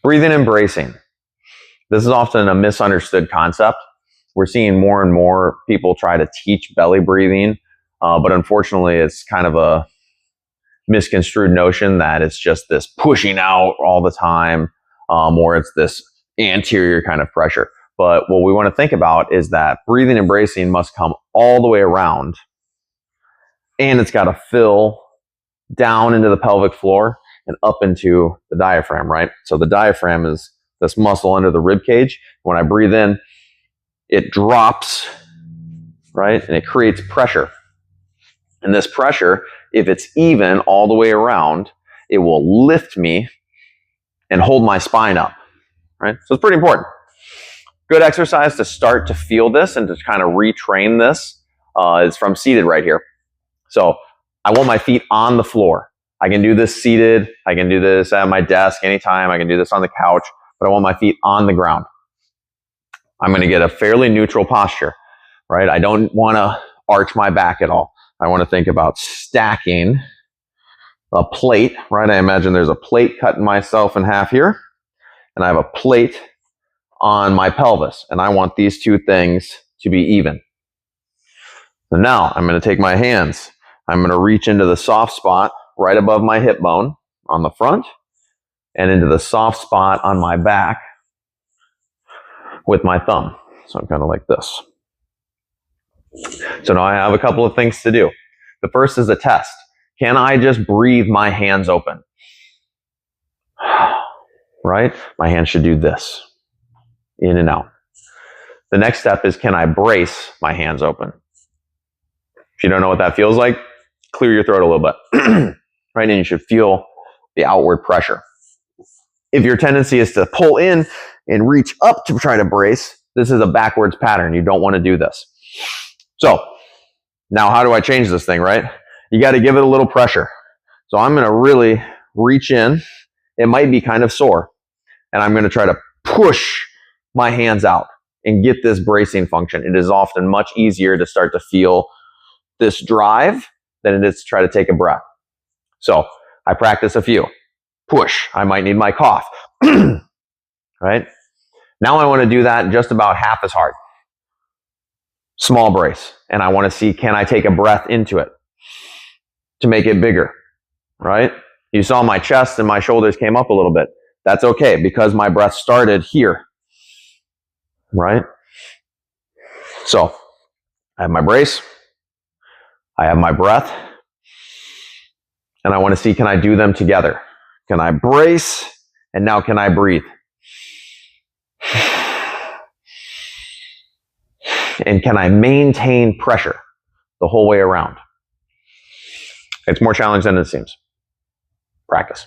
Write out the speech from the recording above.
Breathing and bracing. This is often a misunderstood concept. We're seeing more and more people try to teach belly breathing, but unfortunately it's kind of a misconstrued notion that it's just this pushing out all the time, or it's this anterior kind of pressure. But what we want to think about is that breathing and bracing must come all the way around, and it's got to fill down into the pelvic floor and up into the diaphragm, right? So the diaphragm is this muscle under the rib cage. When I breathe in, it drops, right? And it creates pressure. And this pressure, if it's even all the way around, it will lift me and hold my spine up, right? So it's pretty important. Good exercise to start to feel this and to kind of retrain this is from seated right here. So I want my feet on the floor. I can do this seated. I can do this at my desk anytime. I can do this on the couch, but I want my feet on the ground. I'm going to get a fairly neutral posture, right? I don't want to arch my back at all. I want to think about stacking a plate, right? I imagine there's a plate cutting myself in half here, and I have a plate on my pelvis, and I want these two things to be even. So now I'm going to take my hands. I'm going to reach into the soft spot right above my hip bone on the front and into the soft spot on my back with my thumb. So I'm kind of like this. So now I have a couple of things to do. The first is a test. Can I just breathe my hands open? Right? My hands should do this. In and out. The next step is, can I brace my hands open? If you don't know what that feels like, clear your throat a little bit. Right? And you should feel the outward pressure. If your tendency is to pull in and reach up to try to brace, this is a backwards pattern. You don't want to do this. So now how do I change this thing, right? You got to give it a little pressure. So I'm going to really reach in. It might be kind of sore. And I'm going to try to push my hands out and get this bracing function. It is often much easier to start to feel this drive than it is to try to take a breath. So I practice a few. Push. I might need my cough. Right? Now I want to do that just about half as hard. Small brace. And I want to see, can I take a breath into it to make it bigger? Right? You saw my chest and my shoulders came up a little bit. That's okay because my breath started here. Right? So I have my brace. I have my breath. And I want to see, can I do them together? Can I brace? And now can I breathe? And can I maintain pressure the whole way around? It's more challenging than it seems. Practice.